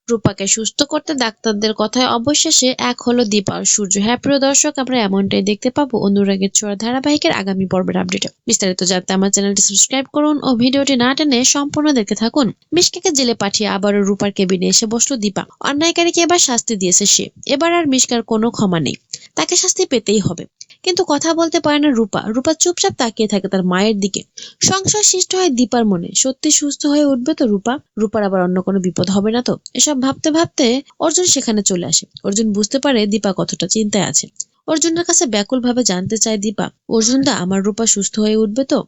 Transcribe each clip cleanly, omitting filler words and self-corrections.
রূপাকে সুস্থ করতে ডাক্তারদের কথায় অবশেষে এক হলো দীপা আর সূর্য। হ্যাঁ প্রিয় দর্শক, আমরা এমনটাই দেখতে পাবো অনুরাগের ছোঁয়া ধারাবাহিকের আগামী পর্বের আপডেটে। বিস্তারিত জানতে আমার চ্যানেলটি সাবস্ক্রাইব করুন ও ভিডিওটি না টেনে সম্পূর্ণ দেখতে থাকুন। মিশকাকে জেলে পাঠিয়ে আবারও রূপার কেবিনে এসে বসলো দীপা। অন্যায়কারীকে এবার শাস্তি দিয়েছে সে। এবার আর মিশকার কোনো ক্ষমা নেই, তাকে শাস্তি পেতেই হবে। কিন্তু কথা বলতে পারে না রূপা। রূপা চুপচাপ তাকিয়ে থাকে তার মায়ের দিকে। সংশয় সৃষ্টি হয় দীপার মনে, সত্যি সুস্থ হয়ে উঠবে তো রূপা? রূপার আবার অন্য কোনো বিপদ হবে না তো? এসব ভাবতে ভাবতে অর্জুন সেখানে চলে আসে। অর্জুন বুঝতে পারে দীপা কতটা চিন্তায় আছে। অর্জুনের কাছে ব্যাকুল ভাবে জানতে চায় দীপা, অর্জুন দা, আমার রূপা সুস্থ হয়ে উঠবে তো?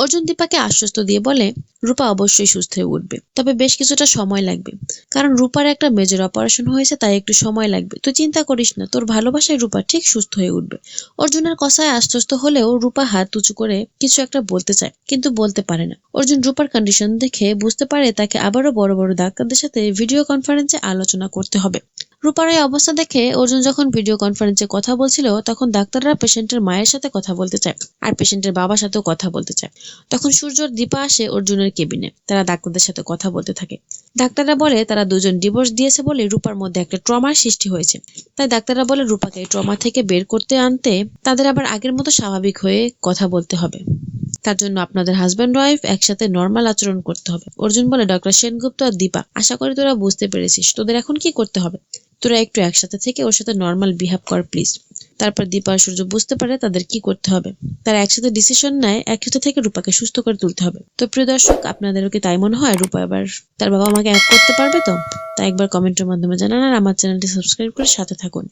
অর্জুন দীপাকে আশ্বস্ত দিয়ে বলে, রূপা অবশ্যই সুস্থ হয়ে উঠবে, তবে বেশ কিছুটা সময় লাগবে। কারণ রূপার একটা মেজর অপারেশন হয়েছে, তাই একটু সময় লাগবে। তুই চিন্তা করিস না, তোর ভালোবাসায় রূপা ঠিক সুস্থ হয়ে উঠবে। অর্জুনের কথায় আশ্বস্ত হলেও রূপা হাত উঁচু করে কিছু একটা বলতে চায়, কিন্তু বলতে পারে না। অর্জুন রূপার কন্ডিশন দেখে বুঝতে পারে তাকে আবারও বড় বড় ডাক্তারদের সাথে ভিডিও কনফারেন্সে আলোচনা করতে হবে। রূপার এই অবস্থা দেখে অর্জুন যখন ভিডিও কনফারেন্সে কথা বলছিল, তখন ডাক্তাররা পেশেন্টের মায়ের সাথে কথা বলতে চায় আর পেশেন্টের বাবার সাথেও কথা বলতে চায়। তখন সূর্য আর দীপা আসে অর্জুনের কেবিনে। তারা ডাক্তারদের সাথে কথা বলতে থাকে। ডাক্তাররা বলে তারা দুজন ডিভোর্স দিয়েছে বলে রূপার মধ্যে একটা ট্রমার সৃষ্টি হয়েছে। তাই ডাক্তাররা বলে রূপাকে এই ট্রমা থেকে বের করতে আনতে তাদের আবার আগের মতো স্বাভাবিক হয়ে কথা বলতে হবে। তার জন্য আপনাদের হাজব্যান্ড ওয়াইফ একসাথে নর্মাল আচরণ করতে হবে। অর্জুন বলে, ডক্টর সেনগুপ্ত আর দীপা, আশা করি তোরা বুঝতে পেরেছিস তোদের এখন কি করতে হবে। তোরা একটু একসাথে থেকে ওর সাথে নর্মাল বিহেভ কর প্লিজ। তারপর দীপা আর সূর্য বুঝতে পারে তাদের কি করতে হবে। তারা একসাথে ডিসিশন নেয় একসাথে থেকে রূপাকে সুস্থ করে তুলতে হবে। তো প্রিয় দর্শক, আপনাদেরও কি তাই মনে হয় রূপা এবার তার বাবা মাকে এক করতে পারবে তো? তা একবার কমেন্টের মাধ্যমে জানান আর আমার চ্যানেলটি সাবস্ক্রাইব করে সাথে থাকুন।